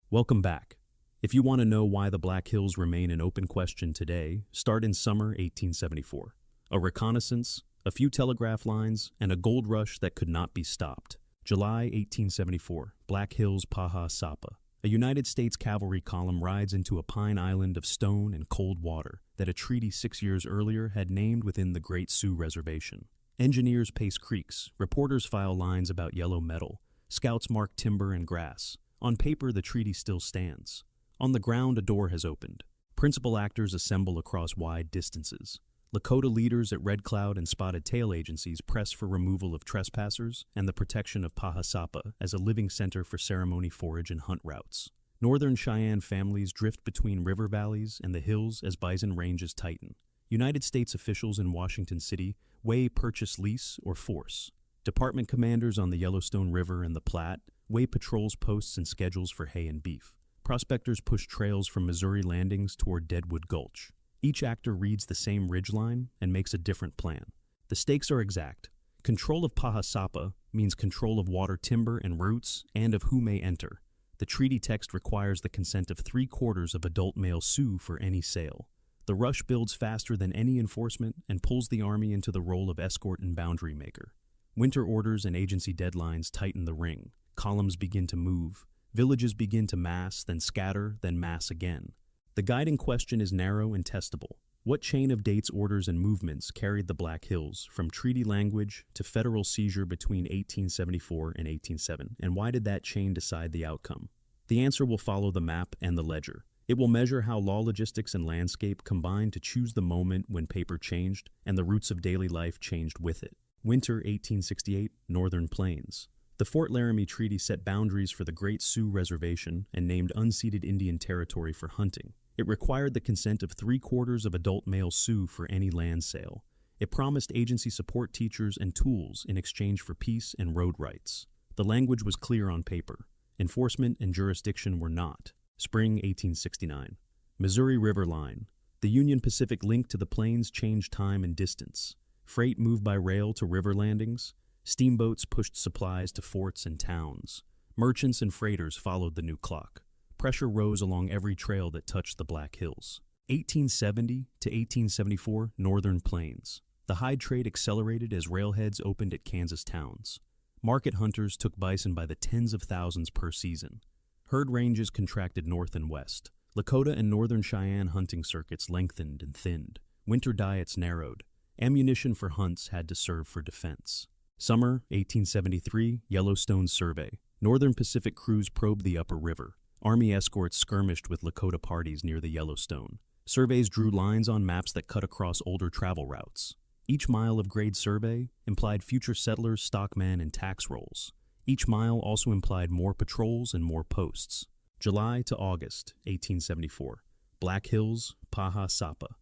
Welcome back. If you want to know why the Black Hills remain an open question today, start in summer 1874. A reconnaissance, a few telegraph lines, and a gold rush that could not be stopped. July 1874, Black Hills, Paha Sapa. A United States cavalry column rides into a pine island of stone and cold water that a treaty 6 years earlier had named within the Great Sioux Reservation. Engineers pace creeks, reporters file lines about yellow metal, scouts mark timber and grass. On paper, the treaty still stands. On the ground, a door has opened. Principal actors assemble across wide distances. Lakota leaders at Red Cloud and Spotted Tail agencies press for removal of trespassers and the protection of Paha Sapa as a living center for ceremony, forage, and hunt routes. Northern Cheyenne families drift between river valleys and the hills as bison ranges tighten. United States officials in Washington City weigh purchase, lease, or force. Department commanders on the Yellowstone River and the Platte weigh patrols, posts, and schedules for hay and beef. Prospectors push trails from Missouri landings toward Deadwood Gulch. Each actor reads the same ridgeline and makes a different plan. The stakes are exact. Control of Paha Sapa means control of water, timber, and roots, and of who may enter. The treaty text requires the consent of 3/4 of adult male Sioux for any sale. The rush builds faster than any enforcement and pulls the Army into the role of escort and boundary maker. Winter orders and agency deadlines tighten the ring. Columns begin to move. Villages begin to mass, then scatter, then mass again. The guiding question is narrow and testable. What chain of dates, orders, and movements carried the Black Hills from treaty language to federal seizure between 1874 and 1807, and why did that chain decide the outcome? The answer will follow the map and the ledger. It will measure how law, logistics, and landscape combined to choose the moment when paper changed and the roots of daily life changed with it. Winter 1868, Northern Plains. The Fort Laramie Treaty set boundaries for the Great Sioux Reservation and named unceded Indian territory for hunting. It required the consent of 3/4 of adult male Sioux for any land sale. It promised agency support, teachers, and tools in exchange for peace and road rights. The language was clear on paper. Enforcement and jurisdiction were not. Spring 1869. Missouri River Line. The Union Pacific link to the plains changed time and distance. Freight moved by rail to river landings. Steamboats pushed supplies to forts and towns. Merchants and freighters followed the new clock. Pressure rose along every trail that touched the Black Hills. 1870 to 1874, Northern Plains. The hide trade accelerated as railheads opened at Kansas towns. Market hunters took bison by the tens of thousands per season. Herd ranges contracted north and west. Lakota and Northern Cheyenne hunting circuits lengthened and thinned. Winter diets narrowed. Ammunition for hunts had to serve for defense. Summer 1873, Yellowstone Survey. Northern Pacific crews probed the upper river. Army escorts skirmished with Lakota parties near the Yellowstone. Surveys drew lines on maps that cut across older travel routes. Each mile of grade survey implied future settlers, stockmen, and tax rolls. Each mile also implied more patrols and more posts. July to August 1874. Black Hills, Paha Sapa.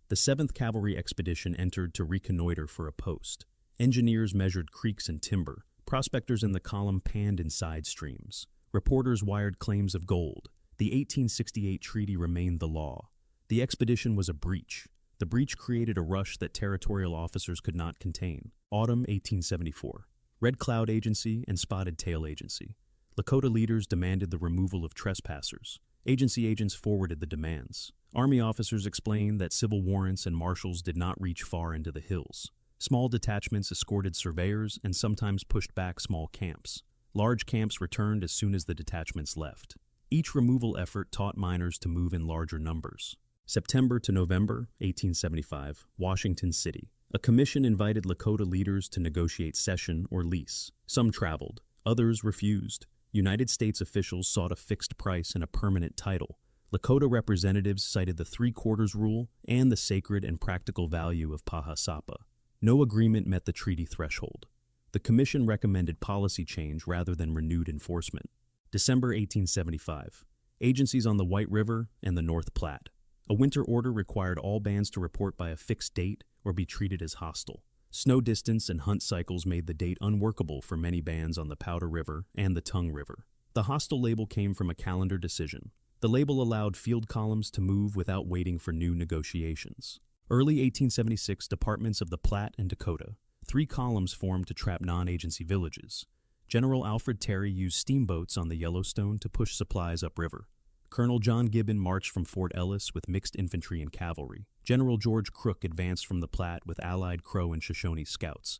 The 7th Cavalry expedition entered to reconnoiter for a post. Engineers measured creeks and timber. Prospectors in the column panned in side streams. Reporters wired claims of gold. The 1868 treaty remained the law. The expedition was a breach. The breach created a rush that territorial officers could not contain. Autumn 1874. Red Cloud Agency and Spotted Tail Agency. Lakota leaders demanded the removal of trespassers. Agency agents forwarded the demands. Army officers explained that civil warrants and marshals did not reach far into the hills. Small detachments escorted surveyors and sometimes pushed back small camps. Large camps returned as soon as the detachments left. Each removal effort taught miners to move in larger numbers. September to November 1875, Washington City. A commission invited Lakota leaders to negotiate cession or lease. Some traveled, others refused. United States officials sought a fixed price and a permanent title. Lakota representatives cited the 3/4 rule and the sacred and practical value of Paha Sapa. No agreement met the treaty threshold. The commission recommended policy change rather than renewed enforcement. December 1875. Agencies on the White River and the North Platte. A winter order required all bands to report by a fixed date or be treated as hostile. Snow distance and hunt cycles made the date unworkable for many bands on the Powder River and the Tongue River. The hostile label came from a calendar decision. The label allowed field columns to move without waiting for new negotiations. Early 1876, departments of the Platte and Dakota. 3 columns formed to trap non-agency villages. General Alfred Terry used steamboats on the Yellowstone to push supplies upriver. Colonel John Gibbon marched from Fort Ellis with mixed infantry and cavalry. General George Crook advanced from the Platte with allied Crow and Shoshone scouts.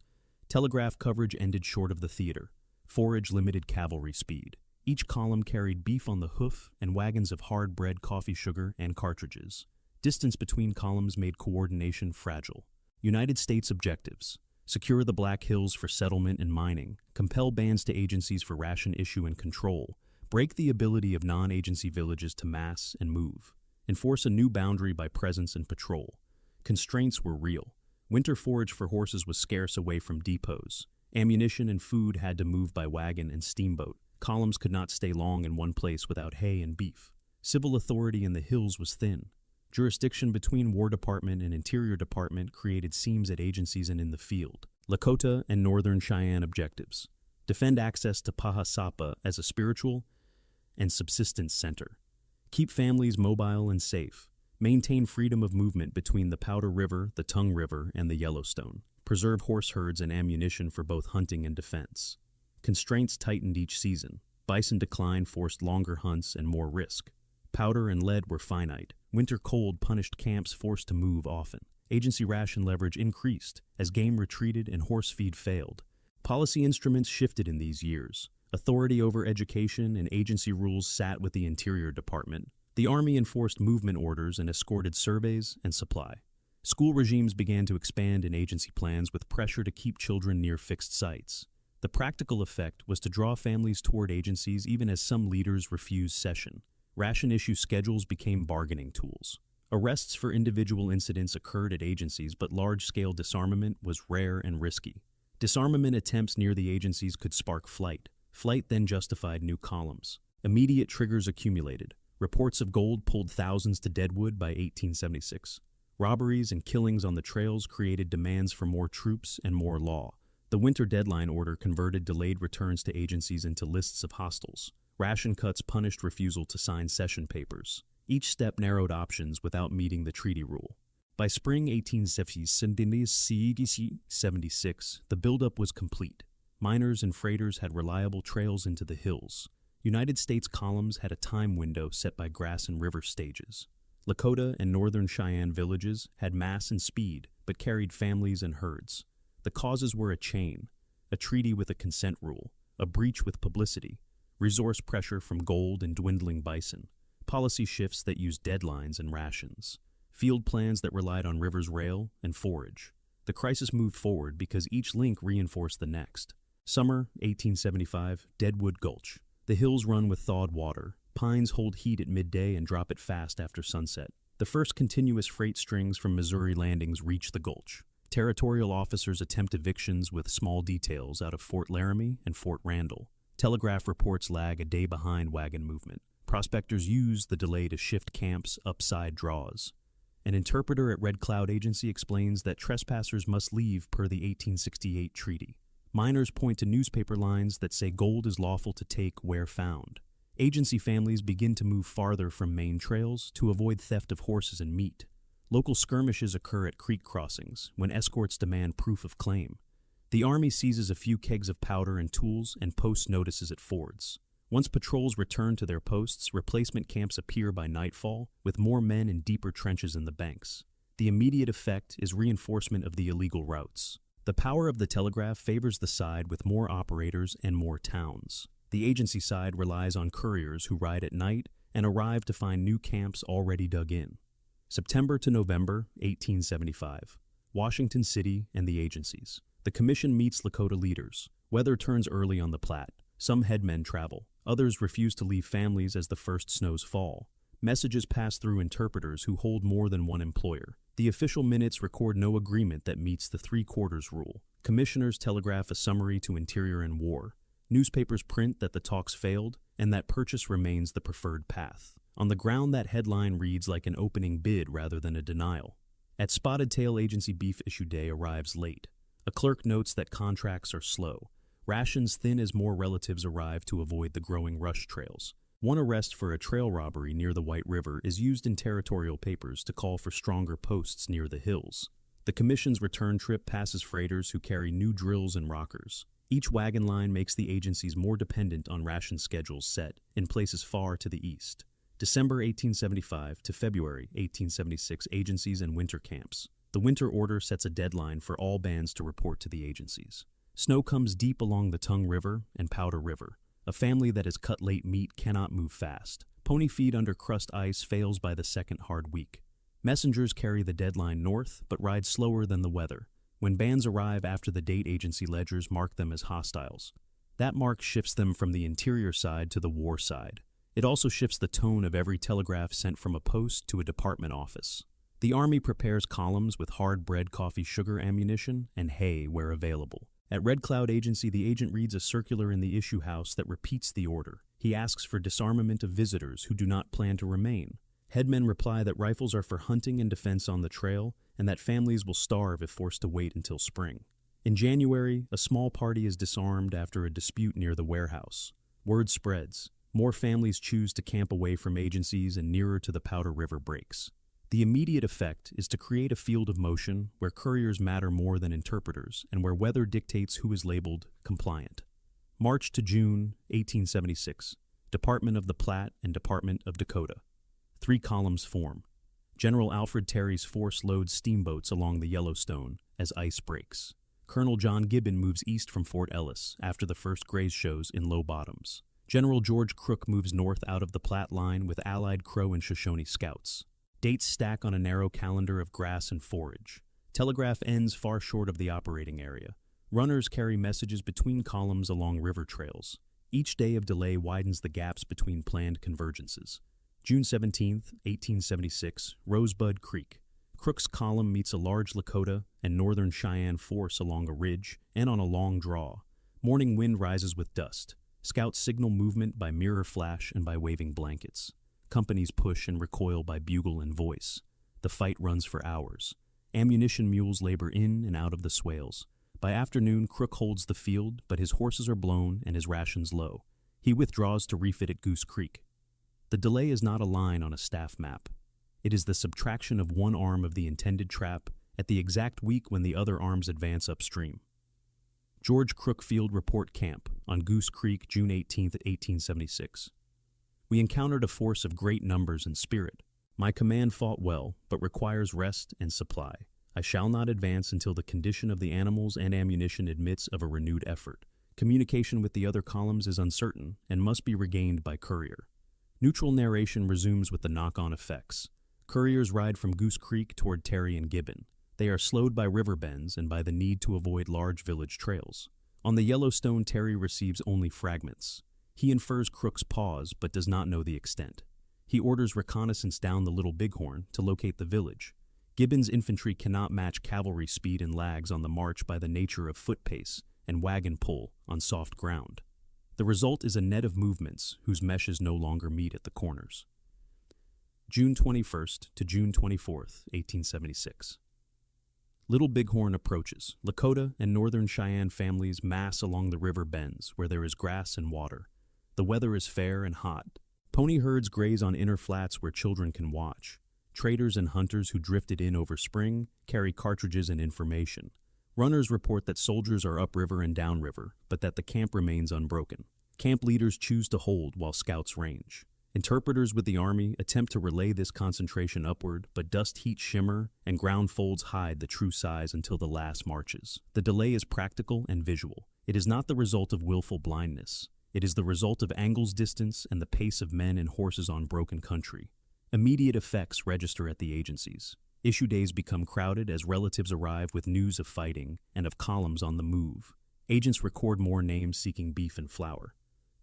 Telegraph coverage ended short of the theater. Forage limited cavalry speed. Each column carried beef on the hoof and wagons of hard-bread coffee sugar and cartridges. Distance between columns made coordination fragile. United States objectives: secure the Black Hills for settlement and mining, compel bans to agencies for ration issue and control, break the ability of non-agency villages to mass and move, enforce a new boundary by presence and patrol. Constraints were real. Winter forage for horses was scarce away from depots. Ammunition and food had to move by wagon and steamboat. Columns could not stay long in one place without hay and beef. Civil authority in the hills was thin. Jurisdiction between War Department and Interior Department created seams at agencies and in the field. Lakota and Northern Cheyenne objectives: defend access to Paha Sapa as a spiritual and subsistence center. Keep families mobile and safe. Maintain freedom of movement between the Powder River, the Tongue River, and the Yellowstone. Preserve horse herds and ammunition for both hunting and defense. Constraints tightened each season. Bison decline forced longer hunts and more risk. Powder and lead were finite. Winter cold punished camps forced to move often. Agency ration leverage increased as game retreated and horse feed failed. Policy instruments shifted in these years. Authority over education and agency rules sat with the Interior Department. The Army enforced movement orders and escorted surveys and supply. School regimes began to expand in agency plans with pressure to keep children near fixed sites. The practical effect was to draw families toward agencies even as some leaders refused cession. Ration issue schedules became bargaining tools. Arrests for individual incidents occurred at agencies, but large-scale disarmament was rare and risky. Disarmament attempts near the agencies could spark flight. Flight then justified new columns. Immediate triggers accumulated. Reports of gold pulled thousands to Deadwood by 1876. Robberies and killings on the trails created demands for more troops and more law. The winter deadline order converted delayed returns to agencies into lists of hostiles. Ration cuts punished refusal to sign cession papers. Each step narrowed options without meeting the treaty rule. By spring 1876, the buildup was complete. Miners and freighters had reliable trails into the hills. United States columns had a time window set by grass and river stages. Lakota and Northern Cheyenne villages had mass and speed, but carried families and herds. The causes were a chain: a treaty with a consent rule, a breach with publicity, resource pressure from gold and dwindling bison, policy shifts that used deadlines and rations, field plans that relied on rivers rail and forage. The crisis moved forward because each link reinforced the next. Summer 1875, Deadwood Gulch. The hills run with thawed water. Pines hold heat at midday and drop it fast after sunset. The first continuous freight strings from Missouri landings reach the gulch. Territorial officers attempt evictions with small details out of Fort Laramie and Fort Randall. Telegraph reports lag a day behind wagon movement. Prospectors use the delay to shift camps upside draws. An interpreter at Red Cloud Agency explains that trespassers must leave per the 1868 treaty. Miners point to newspaper lines that say gold is lawful to take where found. Agency families begin to move farther from main trails to avoid theft of horses and meat. Local skirmishes occur at creek crossings when escorts demand proof of claim. The Army seizes a few kegs of powder and tools and posts notices at fords. Once patrols return to their posts, replacement camps appear by nightfall, with more men and deeper trenches in the banks. The immediate effect is reinforcement of the illegal routes. The power of the telegraph favors the side with more operators and more towns. The agency side relies on couriers who ride at night and arrive to find new camps already dug in. September to November 1875. Washington City and the agencies. The commission meets Lakota leaders. Weather turns early on the Platte. Some headmen travel. Others refuse to leave families as the first snows fall. Messages pass through interpreters who hold more than one employer. The official minutes record no agreement that meets the 3/4 rule. Commissioners telegraph a summary to Interior and War. Newspapers print that the talks failed and that purchase remains the preferred path. On the ground, that headline reads like an opening bid rather than a denial. At Spotted Tail Agency beef issue day arrives late. A clerk notes that contracts are slow. Rations thin as more relatives arrive to avoid the growing rush trails. One arrest for a trail robbery near the White River is used in territorial papers to call for stronger posts near the hills. The commission's return trip passes freighters who carry new drills and rockers. Each wagon line makes the agencies more dependent on ration schedules set in places far to the east. December 1875 to February 1876 agencies and winter camps. The winter order sets a deadline for all bands to report to the agencies. Snow comes deep along the Tongue River and Powder River. A family that has cut late meat cannot move fast. Pony feed under crust ice fails by the second hard week. Messengers carry the deadline north, but ride slower than the weather. When bands arrive after the date, agency ledgers mark them as hostiles. That mark shifts them from the interior side to the war side. It also shifts the tone of every telegraph sent from a post to a department office. The Army prepares columns with hard bread, coffee, sugar, ammunition, and hay where available. At Red Cloud Agency, the agent reads a circular in the issue house that repeats the order. He asks for disarmament of visitors who do not plan to remain. Headmen reply that rifles are for hunting and defense on the trail, and that families will starve if forced to wait until spring. In January, a small party is disarmed after a dispute near the warehouse. Word spreads. More families choose to camp away from agencies and nearer to the Powder River breaks. The immediate effect is to create a field of motion where couriers matter more than interpreters and where weather dictates who is labeled compliant. March to June 1876. Department of the Platte and Department of Dakota. 3 columns form. General Alfred Terry's force loads steamboats along the Yellowstone as ice breaks. Colonel John Gibbon moves east from Fort Ellis after the first graze shows in low bottoms. General George Crook moves north out of the Platte line with Allied Crow and Shoshone scouts. Dates stack on a narrow calendar of grass and forage. Telegraph ends far short of the operating area. Runners carry messages between columns along river trails. Each day of delay widens the gaps between planned convergences. June 17, 1876, Rosebud Creek. Crook's column meets a large Lakota and Northern Cheyenne force along a ridge and on a long draw. Morning wind rises with dust. Scouts signal movement by mirror flash and by waving blankets. Companies push and recoil by bugle and voice. The fight runs for hours. Ammunition mules labor in and out of the swales. By afternoon, Crook holds the field, but his horses are blown and his rations low. He withdraws to refit at Goose Creek. The delay is not a line on a staff map. It is the subtraction of one arm of the intended trap at the exact week when the other arms advance upstream. George Crook Field Report Camp on Goose Creek, June 18, 1876. We encountered a force of great numbers and spirit. My command fought well, but requires rest and supply. I shall not advance until the condition of the animals and ammunition admits of a renewed effort. Communication with the other columns is uncertain and must be regained by courier. Neutral narration resumes with the knock-on effects. Couriers ride from Goose Creek toward Terry and Gibbon. They are slowed by river bends and by the need to avoid large village trails. On the Yellowstone, Terry receives only fragments. He infers Crook's pause, but does not know the extent. He orders reconnaissance down the Little Bighorn to locate the village. Gibbon's infantry cannot match cavalry speed and lags on the march by the nature of foot pace and wagon pull on soft ground. The result is a net of movements whose meshes no longer meet at the corners. June 21st to June 24th, 1876. Little Bighorn approaches. Lakota and Northern Cheyenne families mass along the river bends where there is grass and water. The weather is fair and hot. Pony herds graze on inner flats where children can watch. Traders and hunters who drifted in over spring carry cartridges and information. Runners report that soldiers are upriver and downriver, but that the camp remains unbroken. Camp leaders choose to hold while scouts range. Interpreters with the Army attempt to relay this concentration upward, but dust heat shimmer and ground folds hide the true size until the last marches. The delay is practical and visual. It is not the result of willful blindness. It is the result of angles, distance, and the pace of men and horses on broken country. Immediate effects register at the agencies. Issue days become crowded as relatives arrive with news of fighting and of columns on the move. Agents record more names seeking beef and flour.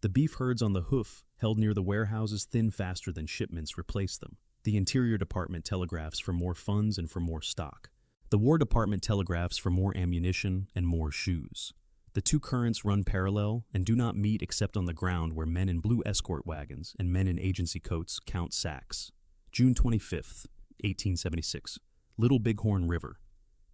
The beef herds on the hoof, held near the warehouses, thin faster than shipments replace them. The Interior Department telegraphs for more funds and for more stock. The War Department telegraphs for more ammunition and more shoes. The two currents run parallel and do not meet except on the ground where men in blue escort wagons and men in agency coats count sacks. June 25th, 1876. Little Bighorn River.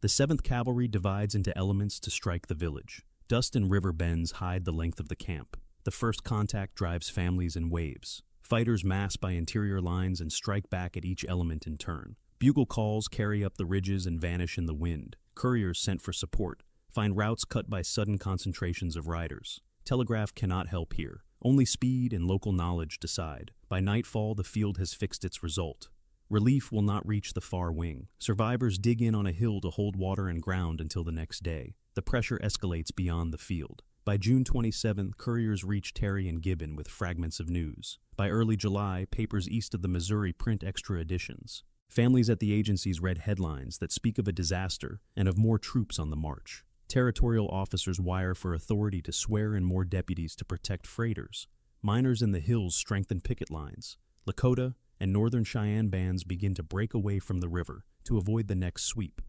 The 7th Cavalry divides into elements to strike the village. Dust and river bends hide the length of the camp. The first contact drives families in waves. Fighters mass by interior lines and strike back at each element in turn. Bugle calls carry up the ridges and vanish in the wind. Couriers sent for support. find routes cut by sudden concentrations of riders. Telegraph cannot help here. Only speed and local knowledge decide. By nightfall, the field has fixed its result. Relief will not reach the far wing. Survivors dig in on a hill to hold water and ground until the next day. The pressure escalates beyond the field. By June 27th, couriers reach Terry and Gibbon with fragments of news. By early July, papers east of the Missouri print extra editions. Families at the agencies read headlines that speak of a disaster and of more troops on the march. Territorial officers wire for authority to swear in more deputies to protect freighters. Miners in the hills strengthen picket lines. Lakota and Northern Cheyenne bands begin to break away from the river to avoid the next sweep.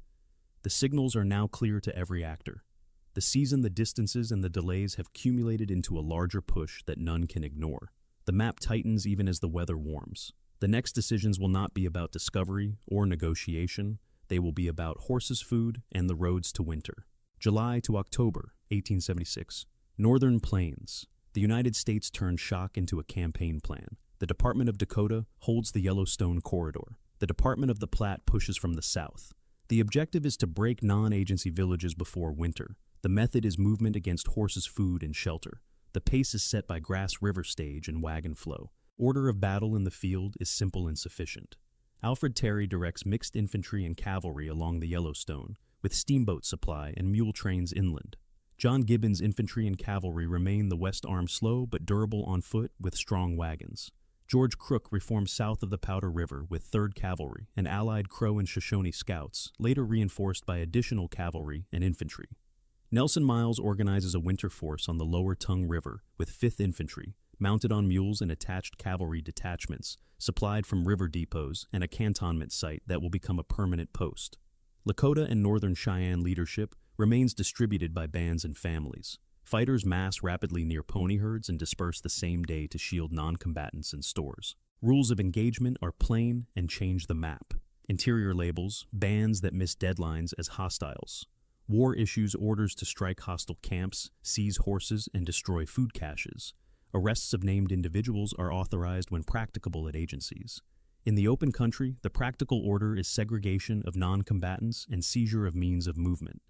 The signals are now clear to every actor. The season, the distances, and the delays have accumulated into a larger push that none can ignore. The map tightens even as the weather warms. The next decisions will not be about discovery or negotiation. They will be about horses' food and the roads to winter. July to October, 1876. Northern Plains. The United States turns shock into a campaign plan. The Department of Dakota holds the Yellowstone Corridor. The Department of the Platte pushes from the south. The objective is to break non-agency villages before winter. The method is movement against horses' food and shelter. The pace is set by Grass River stage and wagon flow. Order of battle in the field is simple and sufficient. Alfred Terry directs mixed infantry and cavalry along the Yellowstone, with steamboat supply and mule trains inland. John Gibbon's infantry and cavalry remain the west arm slow but durable on foot with strong wagons. George Crook reformed south of the Powder River with 3rd Cavalry and allied Crow and Shoshone scouts, later reinforced by additional cavalry and infantry. Nelson Miles organizes a winter force on the lower Tongue River with 5th Infantry, mounted on mules and attached cavalry detachments, supplied from river depots and a cantonment site that will become a permanent post. Lakota and Northern Cheyenne leadership remains distributed by bands and families. Fighters mass rapidly near pony herds and disperse the same day to shield non-combatants in stores. Rules of engagement are plain and change the map. Interior labels, bands that miss deadlines as hostiles. War issues orders to strike hostile camps, seize horses, and destroy food caches. Arrests of named individuals are authorized when practicable at agencies. In the open country, the practical order is segregation of non-combatants and seizure of means of movement.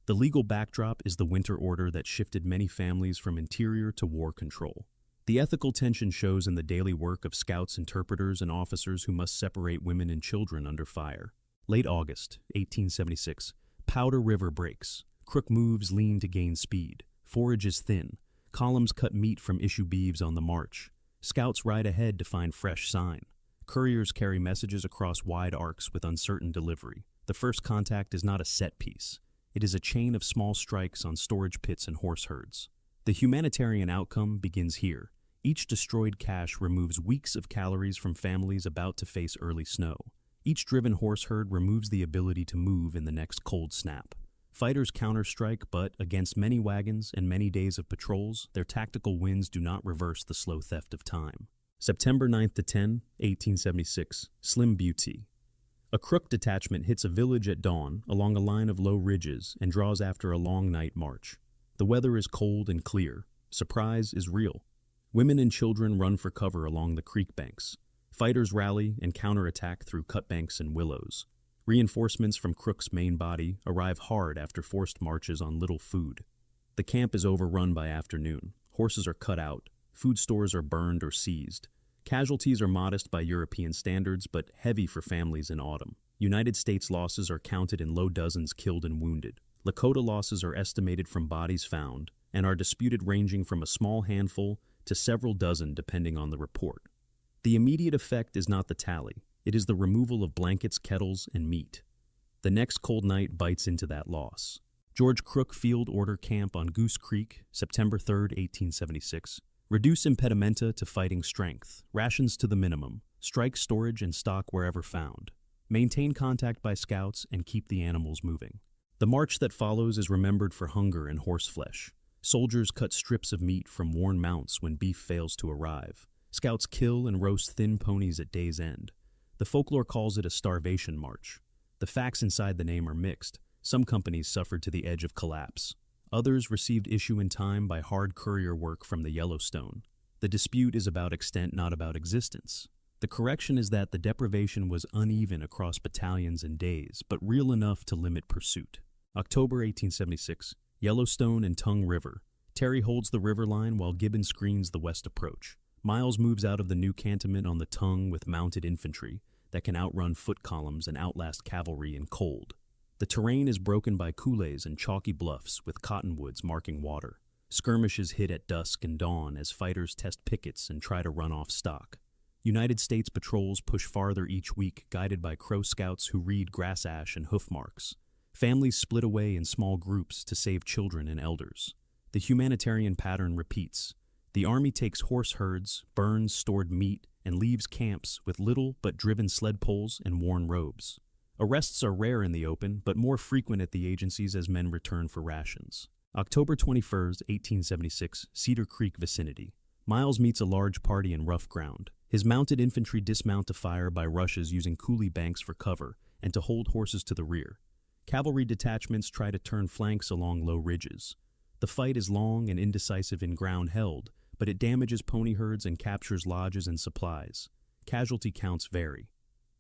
The legal backdrop is the winter order that shifted many families from interior to war control. The ethical tension shows in the daily work of scouts, interpreters, and officers who must separate women and children under fire. Late August, 1876. Powder River breaks. Crook moves lean to gain speed. Forage is thin. Columns cut meat from issue beeves on the march. Scouts ride ahead to find fresh sign. Couriers carry messages across wide arcs with uncertain delivery. The first contact is not a set piece. It is a chain of small strikes on storage pits and horse herds. The humanitarian outcome begins here. Each destroyed cache removes weeks of calories from families about to face early snow. Each driven horse herd removes the ability to move in the next cold snap. Fighters counterstrike, but against many wagons and many days of patrols, their tactical wins do not reverse the slow theft of time. September 9th to 10, 1876. Slim Butte. A Crook detachment hits a village at dawn along a line of low ridges and draws after a long night march. The weather is cold and clear. Surprise is real. Women and children run for cover along the creek banks. Fighters rally and counterattack through cutbanks and willows. Reinforcements from Crook's main body arrive hard after forced marches on little food. The camp is overrun by afternoon. Horses are cut out. Food stores are burned or seized. Casualties are modest by European standards, but heavy for families in autumn. United States losses are counted in low dozens killed and wounded. Lakota losses are estimated from bodies found, and are disputed ranging from a small handful to several dozen depending on the report. The immediate effect is not the tally. It is the removal of blankets, kettles, and meat. The next cold night bites into that loss. George Crook Field Order Camp on Goose Creek, September 3rd, 1876. Reduce impedimenta to fighting strength, rations to the minimum, strike storage and stock wherever found. Maintain contact by scouts and keep the animals moving. The march that follows is remembered for hunger and horseflesh. Soldiers cut strips of meat from worn mounts when beef fails to arrive. Scouts kill and roast thin ponies at day's end. The folklore calls it a starvation march. The facts inside the name are mixed. Some companies suffered to the edge of collapse. Others received issue in time by hard courier work from the Yellowstone. The dispute is about extent, not about existence. The correction is that the deprivation was uneven across battalions and days, but real enough to limit pursuit. October 1876, Yellowstone and Tongue River. Terry holds the river line while Gibbon screens the west approach. Miles moves out of the new cantonment on the Tongue with mounted infantry that can outrun foot columns and outlast cavalry in cold. The terrain is broken by coulées and chalky bluffs with cottonwoods marking water. Skirmishes hit at dusk and dawn as fighters test pickets and try to run off stock. United States patrols push farther each week, guided by Crow scouts who read grass ash and hoof marks. Families split away in small groups to save children and elders. The humanitarian pattern repeats. The Army takes horse herds, burns stored meat, and leaves camps with little but driven sled poles and worn robes. Arrests are rare in the open, but more frequent at the agencies as men return for rations. October 21, 1876, Cedar Creek vicinity. Miles meets a large party in rough ground. His mounted infantry dismount to fire by rushes using coulee banks for cover and to hold horses to the rear. Cavalry detachments try to turn flanks along low ridges. The fight is long and indecisive in ground held, but it damages pony herds and captures lodges and supplies. Casualty counts vary.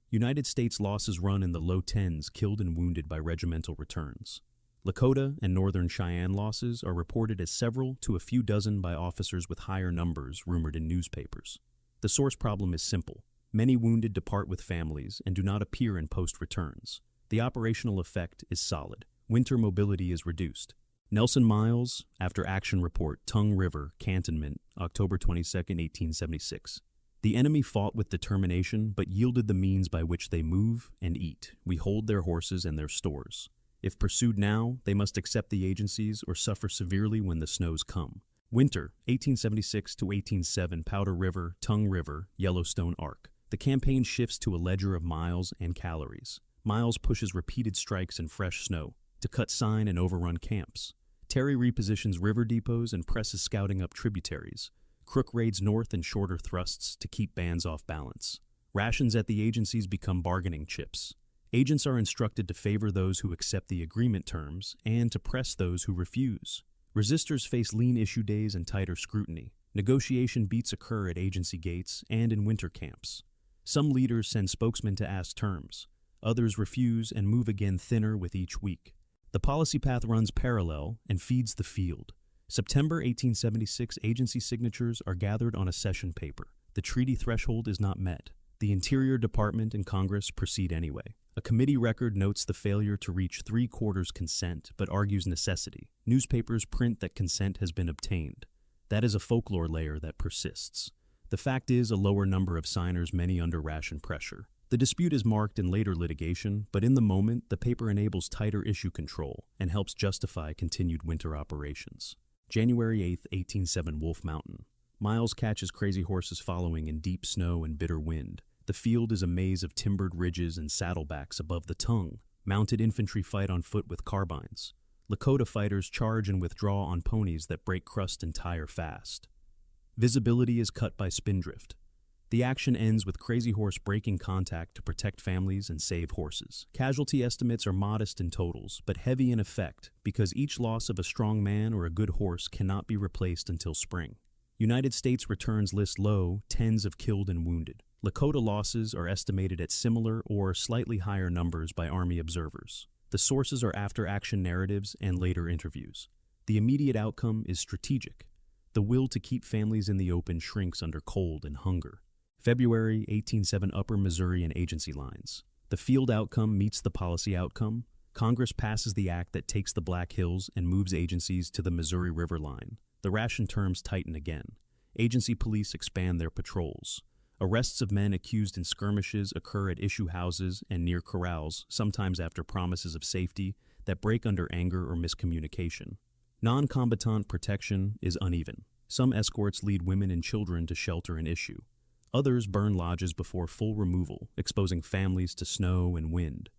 United States losses run in the low tens, killed and wounded by regimental returns. Lakota and Northern Cheyenne losses are reported as several to a few dozen by officers with higher numbers rumored in newspapers. The source problem is simple. Many wounded depart with families and do not appear in post returns. The operational effect is solid. Winter mobility is reduced. Nelson Miles, after action report, Tongue River, Cantonment, October 22, 1876. The enemy fought with determination, but yielded the means by which they move and eat. We hold their horses and their stores. If pursued now, they must accept the agencies or suffer severely when the snows come. Winter, 1876 to 1807, Powder River, Tongue River, Yellowstone Arc. The campaign shifts to a ledger of miles and calories. Miles pushes repeated strikes in fresh snow to cut sign and overrun camps. Terry repositions river depots and presses scouting up tributaries. Crook raids north in shorter thrusts to keep bands off balance. Rations at the agencies become bargaining chips. Agents are instructed to favor those who accept the agreement terms and to press those who refuse. Resistors face lean issue days and tighter scrutiny. Negotiation beats occur at agency gates and in winter camps. Some leaders send spokesmen to ask terms. Others refuse and move again thinner with each week. The policy path runs parallel and feeds the field. September 1876 agency signatures are gathered on a session paper. The treaty threshold is not met. The Interior Department and Congress proceed anyway. A committee record notes the failure to reach 3/4 consent, but argues necessity. Newspapers print that consent has been obtained. That is a folklore layer that persists. The fact is a lower number of signers, many under ration pressure. The dispute is marked in later litigation, but in the moment, the paper enables tighter issue control and helps justify continued winter operations. January 8, 1807, Wolf Mountain. Miles catches crazy horses following in deep snow and bitter wind. The field is a maze of timbered ridges and saddlebacks above the Tongue. Mounted infantry fight on foot with carbines. Lakota fighters charge and withdraw on ponies that break crust and tire fast. Visibility is cut by spindrift. The action ends with Crazy Horse breaking contact to protect families and save horses. Casualty estimates are modest in totals, but heavy in effect, because each loss of a strong man or a good horse cannot be replaced until spring. United States returns list low, tens of killed and wounded. Lakota losses are estimated at similar or slightly higher numbers by Army observers. The sources are after-action narratives and later interviews. The immediate outcome is strategic. The will to keep families in the open shrinks under cold and hunger. February 1807, Upper Missouri and agency lines. The field outcome meets the policy outcome. Congress passes the act that takes the Black Hills and moves agencies to the Missouri River line. The ration terms tighten again. Agency police expand their patrols. Arrests of men accused in skirmishes occur at issue houses and near corrals, sometimes after promises of safety that break under anger or miscommunication. Non-combatant protection is uneven. Some escorts lead women and children to shelter an issue. Others burn lodges before full removal, exposing families to snow and wind.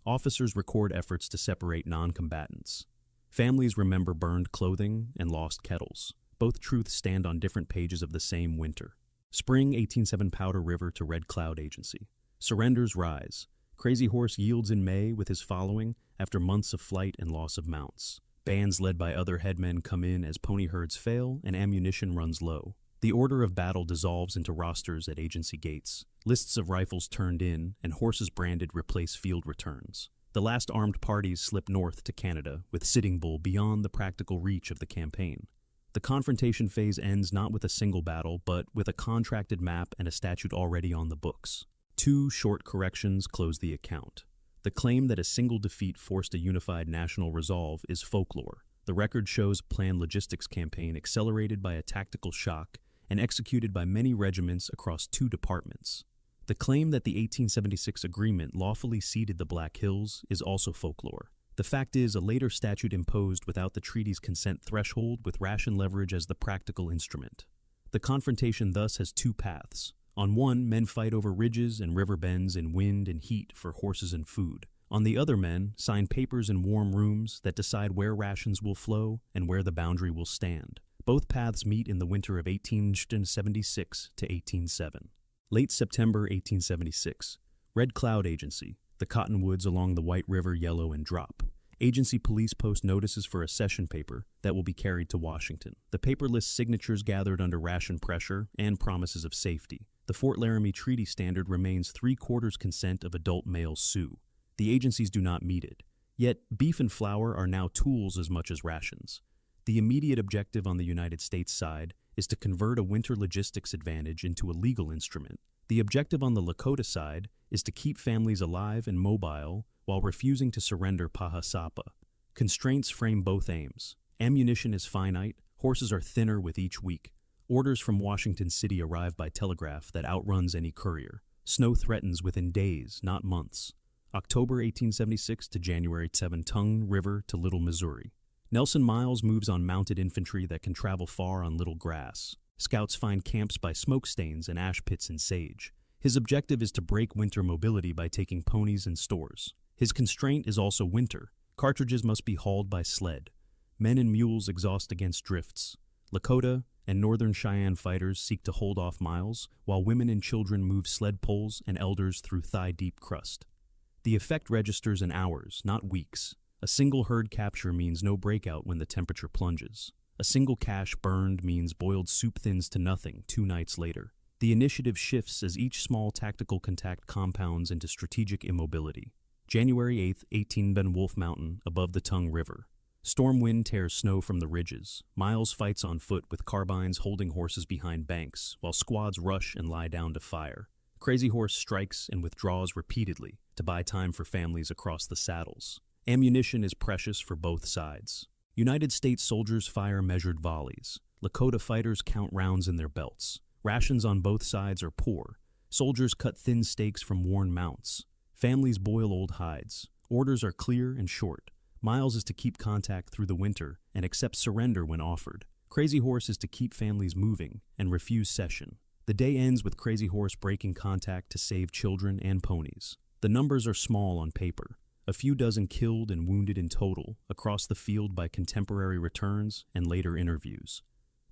Officers record efforts to separate non-combatants. Families remember burned clothing and lost kettles. Both truths stand on different pages of the same winter. Spring 1807, Powder River to Red Cloud Agency. Surrenders rise. Crazy Horse yields in May with his following after months of flight and loss of mounts. Bands led by other headmen come in as pony herds fail and ammunition runs low. The order of battle dissolves into rosters at agency gates. Lists of rifles turned in and horses branded replace field returns. The last armed parties slip north to Canada, with Sitting Bull beyond the practical reach of the campaign. The confrontation phase ends not with a single battle, but with a contracted map and a statute already on the books. 2 short corrections close the account. The claim that a single defeat forced a unified national resolve is folklore. The record shows a planned logistics campaign accelerated by a tactical shock and executed by many regiments across 2 departments. The claim that the 1876 agreement lawfully ceded the Black Hills is also folklore. The fact is, a later statute imposed without the treaty's consent threshold with ration leverage as the practical instrument. The confrontation thus has 2 paths. On one, men fight over ridges and river bends in wind and heat for horses and food. On the other, men sign papers in warm rooms that decide where rations will flow and where the boundary will stand. Both paths meet in the winter of 1876 to 1807. Late September 1876. Red Cloud Agency. The cottonwoods along the White River yellow and drop. Agency police post notices for a session paper that will be carried to Washington. The paper lists signatures gathered under ration pressure and promises of safety. The Fort Laramie Treaty Standard remains 3/4 consent of adult male Sioux. The agencies do not meet it. Yet, beef and flour are now tools as much as rations. The immediate objective on the United States side is to convert a winter logistics advantage into a legal instrument. The objective on the Lakota side is to keep families alive and mobile while refusing to surrender Paha Sapa. Constraints frame both aims. Ammunition is finite, horses are thinner with each week. Orders from Washington City arrive by telegraph that outruns any courier. Snow threatens within days, not months. October 1876 to January 7, Tongue River to Little Missouri. Nelson Miles moves on mounted infantry that can travel far on little grass. Scouts find camps by smokestains and ash pits in sage. His objective is to break winter mobility by taking ponies and stores. His constraint is also winter. Cartridges must be hauled by sled. Men and mules exhaust against drifts. Lakota and Northern Cheyenne fighters seek to hold off Miles, while women and children move sled poles and elders through thigh-deep crust. The effect registers in hours, not weeks. A single herd capture means no breakout when the temperature plunges. A single cache burned means boiled soup thins to nothing 2 nights later. The initiative shifts as each small tactical contact compounds into strategic immobility. January 8, 18 Ben Wolf Mountain, above the Tongue River. Storm wind tears snow from the ridges. Miles fights on foot with carbines holding horses behind banks, while squads rush and lie down to fire. Crazy Horse strikes and withdraws repeatedly to buy time for families across the saddles. Ammunition is precious for both sides. United States soldiers fire measured volleys. Lakota fighters count rounds in their belts. Rations on both sides are poor. Soldiers cut thin steaks from worn mounts. Families boil old hides. Orders are clear and short. Miles is to keep contact through the winter and accept surrender when offered. Crazy Horse is to keep families moving and refuse cession. The day ends with Crazy Horse breaking contact to save children and ponies. The numbers are small on paper. A few dozen killed and wounded in total across the field by contemporary returns and later interviews.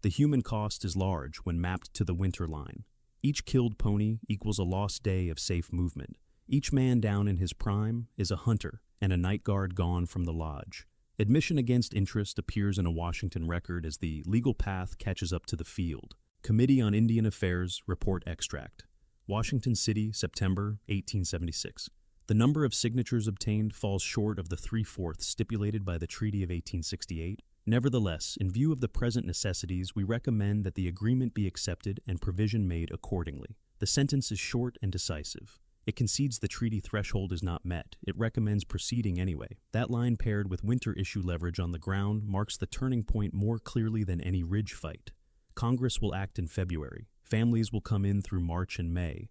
The human cost is large when mapped to the winter line. Each killed pony equals a lost day of safe movement. Each man down in his prime is a hunter and a night guard gone from the lodge. Admission against interest appears in a Washington record as the legal path catches up to the field. Committee on Indian Affairs Report Extract. Washington City, September 1876. The number of signatures obtained falls short of the 3/4 stipulated by the Treaty of 1868. Nevertheless, in view of the present necessities, we recommend that the agreement be accepted and provision made accordingly. The sentence is short and decisive. It concedes the treaty threshold is not met. It recommends proceeding anyway. That line paired with winter issue leverage on the ground marks the turning point more clearly than any ridge fight. Congress will act in February. Families will come in through March and May.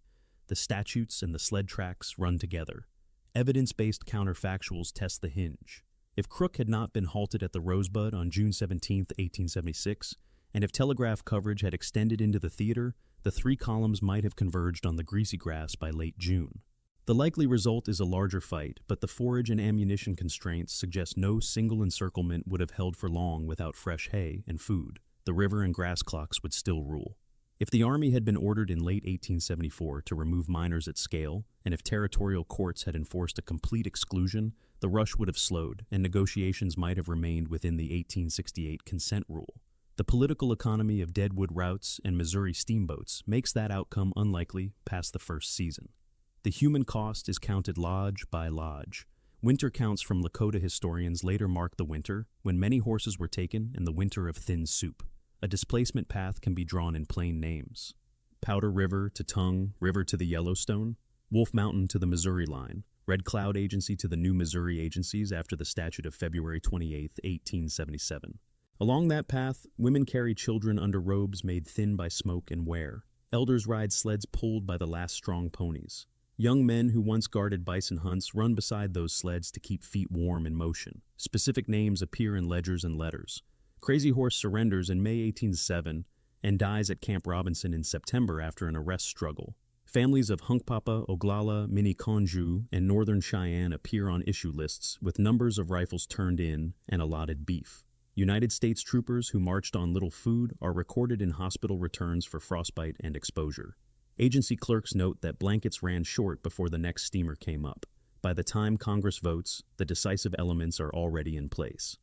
The statutes and the sled tracks run together. Evidence-based counterfactuals test the hinge. If Crook had not been halted at the Rosebud on June 17, 1876, and if telegraph coverage had extended into the theater, the 3 columns might have converged on the greasy grass by late June. The likely result is a larger fight, but the forage and ammunition constraints suggest no single encirclement would have held for long without fresh hay and food. The river and grass clocks would still rule. If the Army had been ordered in late 1874 to remove miners at scale, and if territorial courts had enforced a complete exclusion, the rush would have slowed, and negotiations might have remained within the 1868 consent rule. The political economy of deadwood routes and Missouri steamboats makes that outcome unlikely past the first season. The human cost is counted lodge by lodge. Winter counts from Lakota historians later mark the winter when many horses were taken in the Winter of Thin Soup. A displacement path can be drawn in plain names. Powder River to Tongue River to the Yellowstone, Wolf Mountain to the Missouri line, Red Cloud Agency to the new Missouri agencies after the statute of February 28, 1877. Along that path, women carry children under robes made thin by smoke and wear. Elders ride sleds pulled by the last strong ponies. Young men who once guarded bison hunts run beside those sleds to keep feet warm in motion. Specific names appear in ledgers and letters. Crazy Horse surrenders in May 1807 and dies at Camp Robinson in September after an arrest struggle. Families of Hunkpapa, Oglala, Minneconjou, and Northern Cheyenne appear on issue lists with numbers of rifles turned in and allotted beef. United States troopers who marched on little food are recorded in hospital returns for frostbite and exposure. Agency clerks note that blankets ran short before the next steamer came up. By the time Congress votes, the decisive elements are already in place.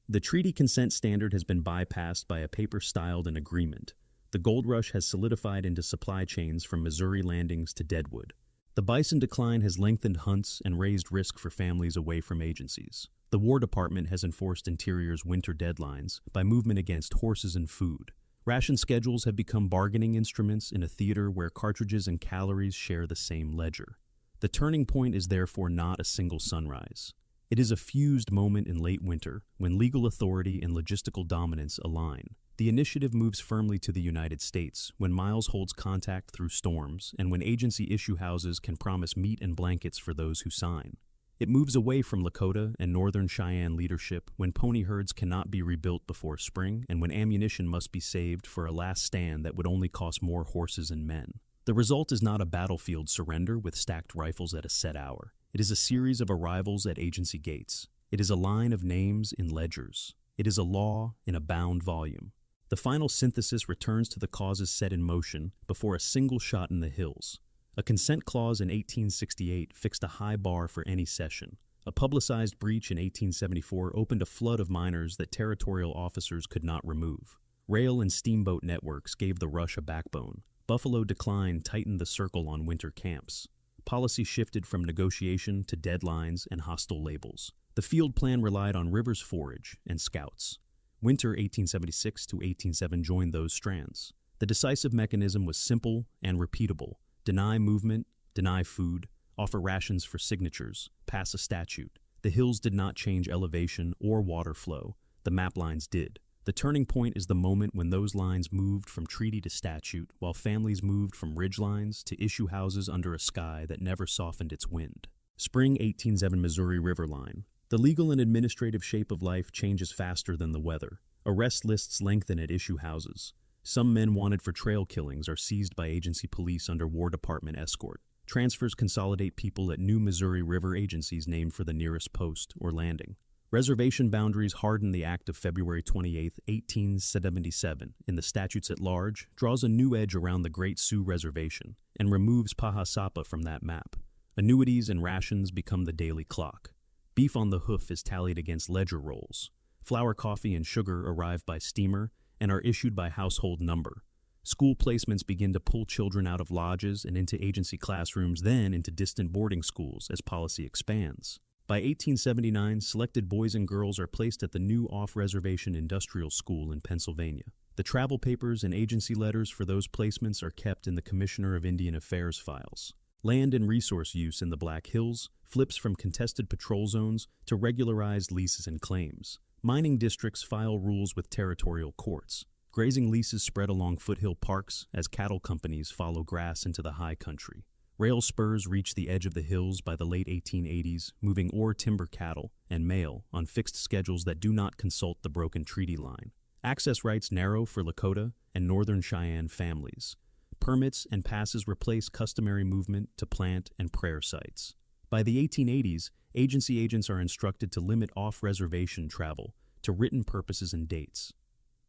The treaty consent standard has been bypassed by a paper styled an agreement. The gold rush has solidified into supply chains from Missouri landings to Deadwood. The bison decline has lengthened hunts and raised risk for families away from agencies. The War Department has enforced Interior's winter deadlines by movement against horses and food. Ration schedules have become bargaining instruments in a theater where cartridges and calories share the same ledger. The turning point is therefore not a single sunrise. It is a fused moment in late winter when legal authority and logistical dominance align. The initiative moves firmly to the United States when Miles holds contact through storms and when agency issue houses can promise meat and blankets for those who sign. It moves away from Lakota and Northern Cheyenne leadership when pony herds cannot be rebuilt before spring and when ammunition must be saved for a last stand that would only cost more horses and men. The result is not a battlefield surrender with stacked rifles at a set hour. It is a series of arrivals at agency gates. It is a line of names in ledgers. It is a law in a bound volume. The final synthesis returns to the causes set in motion before a single shot in the hills. A consent clause in 1868 fixed a high bar for any cession. A publicized breach in 1874 opened a flood of miners that territorial officers could not remove. Rail and steamboat networks gave the rush a backbone. Buffalo decline tightened the circle on winter camps. Policy shifted from negotiation to deadlines and hostile labels. The field plan relied on Rivers forage and scouts. Winter 1876 to 1807 joined those strands. The decisive mechanism was simple and repeatable. Deny movement, deny food, offer rations for signatures, pass a statute. The hills did not change elevation or water flow. The map lines did. The turning point is the moment when those lines moved from treaty to statute, while families moved from ridge lines to issue houses under a sky that never softened its wind. Spring 1807 Missouri River Line. The legal and administrative shape of life changes faster than the weather. Arrest lists lengthen at issue houses. Some men wanted for trail killings are seized by agency police under War Department escort. Transfers consolidate people at new Missouri River agencies named for the nearest post or landing. Reservation boundaries harden. The Act of February 28, 1877, in the statutes at large, draws a new edge around the Great Sioux Reservation and removes Paha Sapa from that map. Annuities and rations become the daily clock. Beef on the hoof is tallied against ledger rolls. Flour, coffee, and sugar arrive by steamer and are issued by household number. School placements begin to pull children out of lodges and into agency classrooms, then into distant boarding schools as policy expands. By 1879, selected boys and girls are placed at the new off-reservation industrial school in Pennsylvania. The travel papers and agency letters for those placements are kept in the Commissioner of Indian Affairs files. Land and resource use in the Black Hills flips from contested patrol zones to regularized leases and claims. Mining districts file rules with territorial courts. Grazing leases spread along foothill parks as cattle companies follow grass into the high country. Rail spurs reach the edge of the hills by the late 1880s, moving ore timber cattle and mail on fixed schedules that do not consult the broken treaty line. Access rights narrow for Lakota and Northern Cheyenne families. Permits and passes replace customary movement to plant and prayer sites. By the 1880s, agency agents are instructed to limit off-reservation travel to written purposes and dates.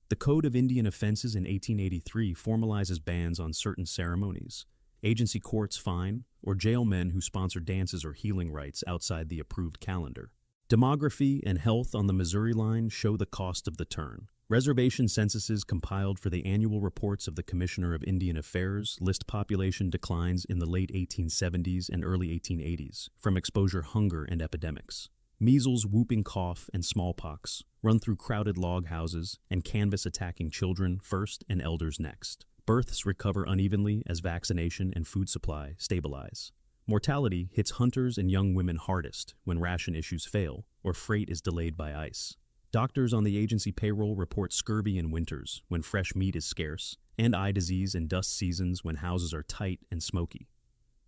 The Code of Indian Offenses in 1883 formalizes bans on certain ceremonies. Agency courts fine or jail men who sponsor dances or healing rites outside the approved calendar. Demography and health on the Missouri line show the cost of the turn. Reservation censuses compiled for the annual reports of the Commissioner of Indian Affairs list population declines in the late 1870s and early 1880s from exposure hunger and epidemics. Measles, whooping cough, and smallpox run through crowded log houses and canvass attacking children first and elders next. Births recover unevenly as vaccination and food supply stabilize. Mortality hits hunters and young women hardest when ration issues fail or freight is delayed by ice. Doctors on the agency payroll report scurvy in winters when fresh meat is scarce, and eye disease in dust seasons when houses are tight and smoky.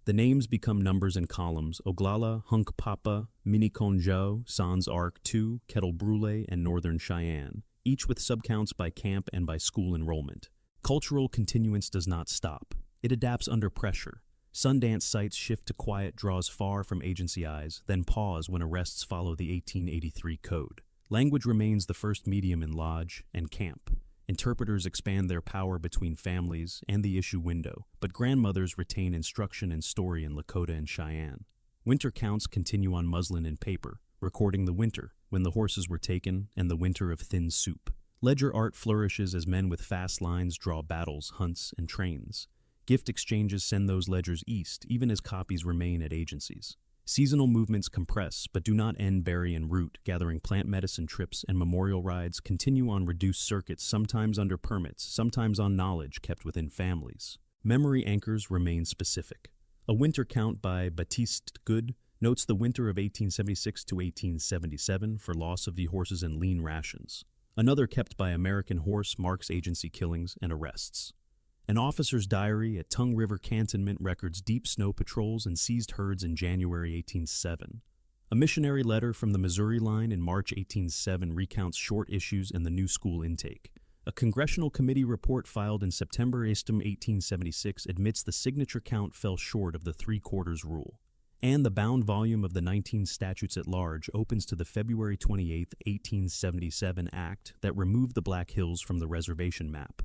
The names become numbers in columns: Oglala, Hunk Papa, Miniconjo, Sans Arc 2, Kettle Brule, and Northern Cheyenne, each with subcounts by camp and by school enrollment. Cultural continuance does not stop. It adapts under pressure. Sundance sites shift to quiet draws far from agency eyes, then pause when arrests follow the 1883 code. Language remains the first medium in lodge and camp. Interpreters expand their power between families and the issue window, but grandmothers retain instruction and story in Lakota and Cheyenne. Winter counts continue on muslin and paper, recording the winter, when the horses were taken, and the winter of thin soup. Ledger art flourishes as men with fast lines draw battles, hunts, and trains. Gift exchanges send those ledgers east, even as copies remain at agencies. Seasonal movements compress, but do not end berry and root. Gathering plant medicine trips and memorial rides continue on reduced circuits, sometimes under permits, sometimes on knowledge kept within families. Memory anchors remain specific. A winter count by Baptiste Good notes the winter of 1876 to 1877 for loss of the horses and lean rations. Another kept by American Horse marks agency killings and arrests. An officer's diary at Tongue River Cantonment records deep snow patrols and seized herds in January 1807. A missionary letter from the Missouri line in March 1807 recounts short issues and the new school intake. A congressional committee report filed in September 1876 admits the signature count fell short of the 3/4 rule. And the bound volume of the 19 statutes at large opens to the February 28, 1877 act that removed the Black Hills from the reservation map.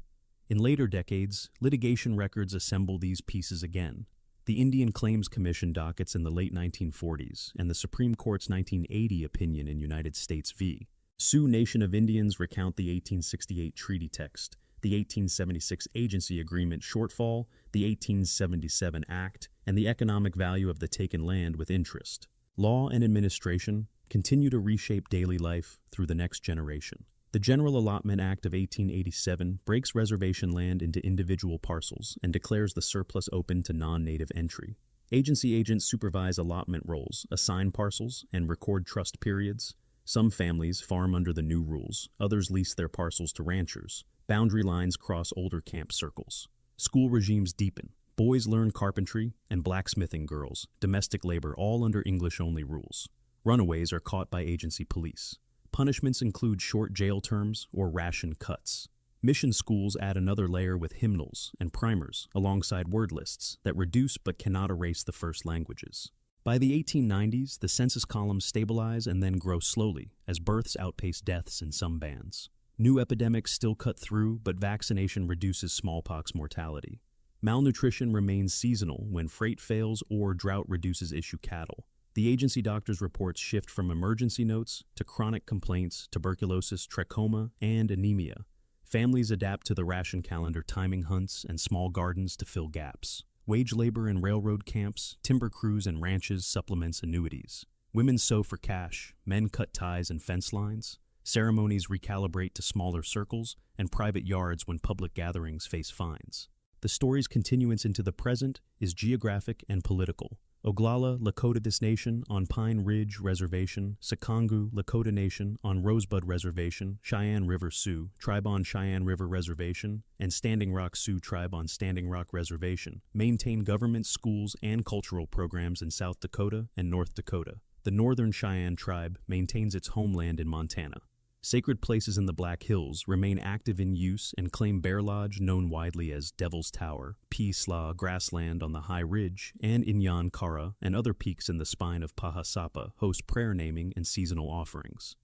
In later decades, litigation records assemble these pieces again. The Indian Claims Commission dockets in the late 1940s and the Supreme Court's 1980 opinion in United States v. Sioux Nation of Indians recount the 1868 treaty text, the 1876 agency agreement shortfall, the 1877 act, and the economic value of the taken land with interest. Law and administration continue to reshape daily life through the next generation. The General Allotment Act of 1887 breaks reservation land into individual parcels and declares the surplus open to non-native entry. Agency agents supervise allotment rolls, assign parcels, and record trust periods. Some families farm under the new rules, others lease their parcels to ranchers. Boundary lines cross older camp circles. School regimes deepen. Boys learn carpentry, and blacksmithing girls, domestic labor, all under English-only rules. Runaways are caught by agency police. Punishments include short jail terms or ration cuts. Mission schools add another layer with hymnals and primers alongside word lists that reduce but cannot erase the first languages. By the 1890s, the census columns stabilize and then grow slowly as births outpace deaths in some bands. New epidemics still cut through, but vaccination reduces smallpox mortality. Malnutrition remains seasonal when freight fails or drought reduces issue cattle. The agency doctor's reports shift from emergency notes to chronic complaints, tuberculosis, trachoma, and anemia. Families adapt to the ration calendar, timing hunts, and small gardens to fill gaps. Wage labor in railroad camps, timber crews, and ranches supplements annuities. Women sew for cash, men cut ties and fence lines. Ceremonies recalibrate to smaller circles and private yards when public gatherings face fines. The story's continuance into the present is geographic and political. Oglala, Lakota This Nation on Pine Ridge Reservation, Sikongu, Lakota Nation on Rosebud Reservation, Cheyenne River Sioux, Tribe on Cheyenne River Reservation, and Standing Rock Sioux Tribe on Standing Rock Reservation maintain government, schools, and cultural programs in South Dakota and North Dakota. The Northern Cheyenne Tribe maintains its homeland in Montana. Sacred places in the Black Hills remain active in use and claim Bear Lodge, known widely as Devil's Tower, Pisla grassland on the High Ridge, and Inyan Kara and other peaks in the spine of Paha Sapa host prayer naming and seasonal offerings.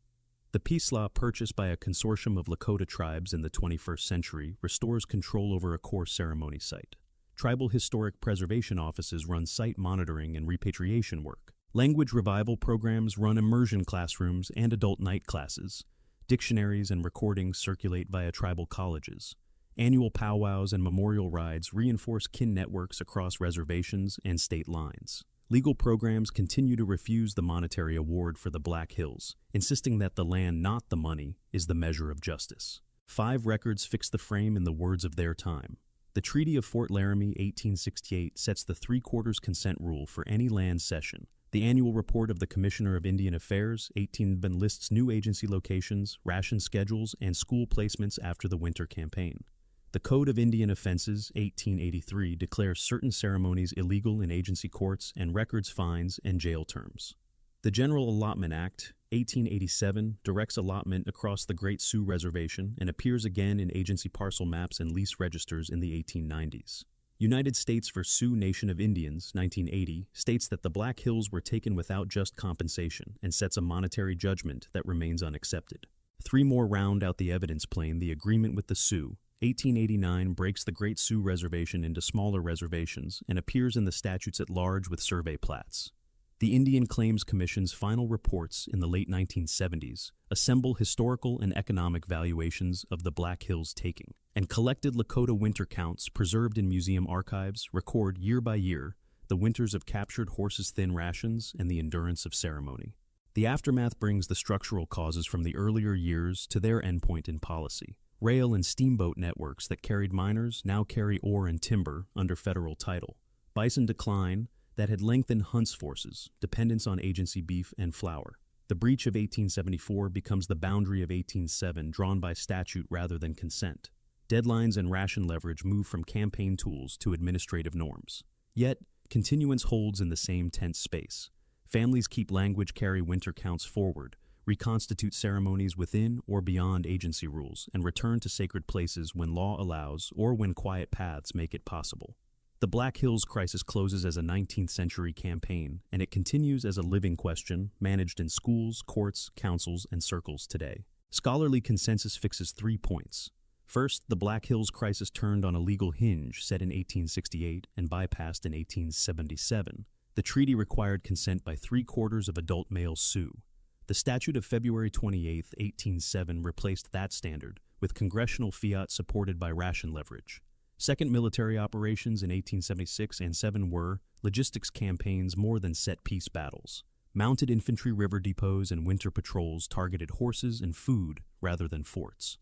The Pisla, purchased by a consortium of Lakota tribes in the 21st century, restores control over a core ceremony site. Tribal historic preservation offices run site monitoring and repatriation work. Language revival programs run immersion classrooms and adult night classes. Dictionaries and recordings circulate via tribal colleges. Annual powwows and memorial rides reinforce kin networks across reservations and state lines. Legal programs continue to refuse the monetary award for the Black Hills, insisting that the land, not the money, is the measure of justice. 5 records fix the frame in the words of their time. The Treaty of Fort Laramie, 1868, sets the 3/4 consent rule for any land cession. The annual report of the Commissioner of Indian Affairs, 18 lists new agency locations, ration schedules, and school placements after the winter campaign. The Code of Indian Offenses, 1883, declares certain ceremonies illegal in agency courts and records fines and jail terms. The General Allotment Act, 1887, directs allotment across the Great Sioux Reservation and appears again in agency parcel maps and lease registers in the 1890s. United States v. Sioux Nation of Indians, 1980, states that the Black Hills were taken without just compensation and sets a monetary judgment that remains unaccepted. 3 more round out the evidence plane. The agreement with the Sioux, 1889, breaks the Great Sioux Reservation into smaller reservations and appears in the statutes at large with survey plats. The Indian Claims Commission's final reports in the late 1970s assemble historical and economic valuations of the Black Hills taking, and collected Lakota winter counts preserved in museum archives record year by year the winters of captured horses' thin rations and the endurance of ceremony. The aftermath brings the structural causes from the earlier years to their endpoint in policy. Rail and steamboat networks that carried miners now carry ore and timber under federal title. Bison decline that had lengthened Hunt's forces, dependence on agency beef and flour. The breach of 1874 becomes the boundary of 1807, drawn by statute rather than consent. Deadlines and ration leverage move from campaign tools to administrative norms. Yet, continuance holds in the same tense space. Families keep language carry winter counts forward, reconstitute ceremonies within or beyond agency rules, and return to sacred places when law allows or when quiet paths make it possible. The Black Hills crisis closes as a 19th century campaign, and it continues as a living question managed in schools, courts, councils, and circles today. Scholarly consensus fixes 3 points. First, the Black Hills crisis turned on a legal hinge set in 1868 and bypassed in 1877. The treaty required consent by 3/4 of adult male Sioux. The statute of February 28, 1807 replaced that standard with congressional fiat supported by ration leverage. Second military operations in 1876 and 7 were logistics campaigns more than set-piece battles. Mounted infantry river depots and winter patrols targeted horses and food rather than forts.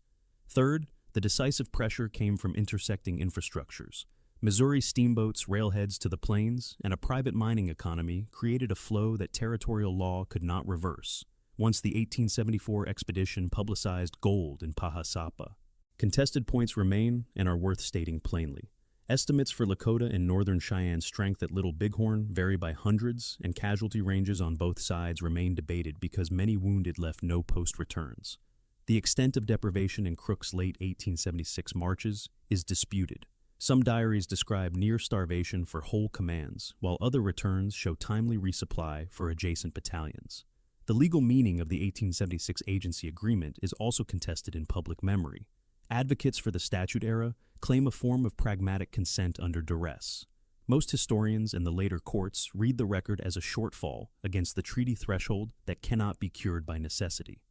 Third, the decisive pressure came from intersecting infrastructures. Missouri steamboats, railheads to the plains, and a private mining economy created a flow that territorial law could not reverse. Once the 1874 expedition publicized gold in Paha Sapa. Contested points remain and are worth stating plainly. Estimates for Lakota and Northern Cheyenne strength at Little Bighorn vary by hundreds, and casualty ranges on both sides remain debated because many wounded left no post-returns. The extent of deprivation in Crook's late 1876 marches is disputed. Some diaries describe near starvation for whole commands, while other returns show timely resupply for adjacent battalions. The legal meaning of the 1876 agency agreement is also contested in public memory. Advocates for the statute era claim a form of pragmatic consent under duress. Most historians and the later courts read the record as a shortfall against the treaty threshold that cannot be cured by necessity.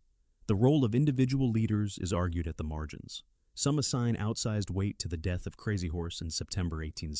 The role of individual leaders is argued at the margins. Some assign outsized weight to the death of Crazy Horse in September 18.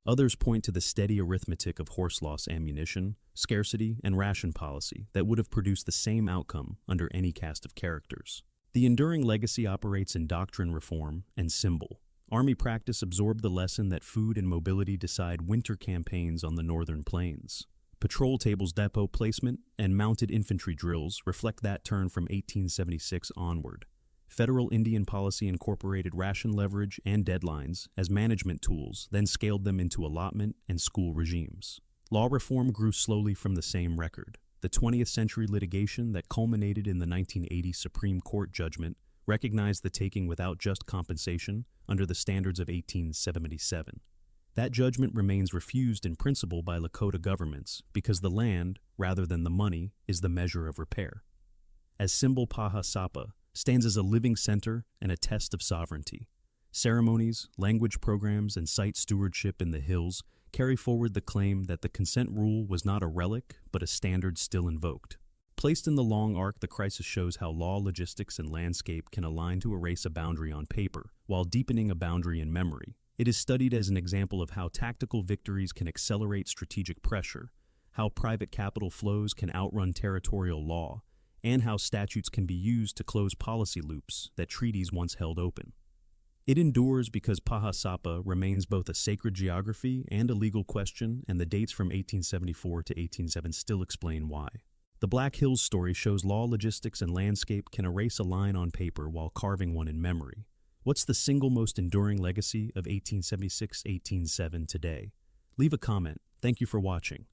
Others point to the steady arithmetic of horse loss ammunition, scarcity, and ration policy that would have produced the same outcome under any cast of characters. The enduring legacy operates in doctrine reform and symbol. Army practice absorbed the lesson that food and mobility decide winter campaigns on the northern plains. Patrol tables depot placement and mounted infantry drills reflect that turn from 1876 onward. Federal Indian policy incorporated ration leverage and deadlines as management tools, then scaled them into allotment and school regimes. Law reform grew slowly from the same record. The 20th century litigation that culminated in the 1980 Supreme Court judgment recognized the taking without just compensation under the standards of 1877. That judgment remains refused in principle by Lakota governments because the land, rather than the money, is the measure of repair. As symbol, Paha Sapa stands as a living center and a test of sovereignty. Ceremonies, language programs, and site stewardship in the hills carry forward the claim that the consent rule was not a relic, but a standard still invoked. Placed in the long arc, the crisis shows how law, logistics, and landscape can align to erase a boundary on paper, while deepening a boundary in memory. It is studied as an example of how tactical victories can accelerate strategic pressure, how private capital flows can outrun territorial law, and how statutes can be used to close policy loops that treaties once held open. It endures because Paha Sapa remains both a sacred geography and a legal question, and the dates from 1874 to 1807 still explain why. The Black Hills story shows law, logistics, and landscape can erase a line on paper while carving one in memory. What's the single most enduring legacy of 1876-1807 today? Leave a comment. Thank you for watching.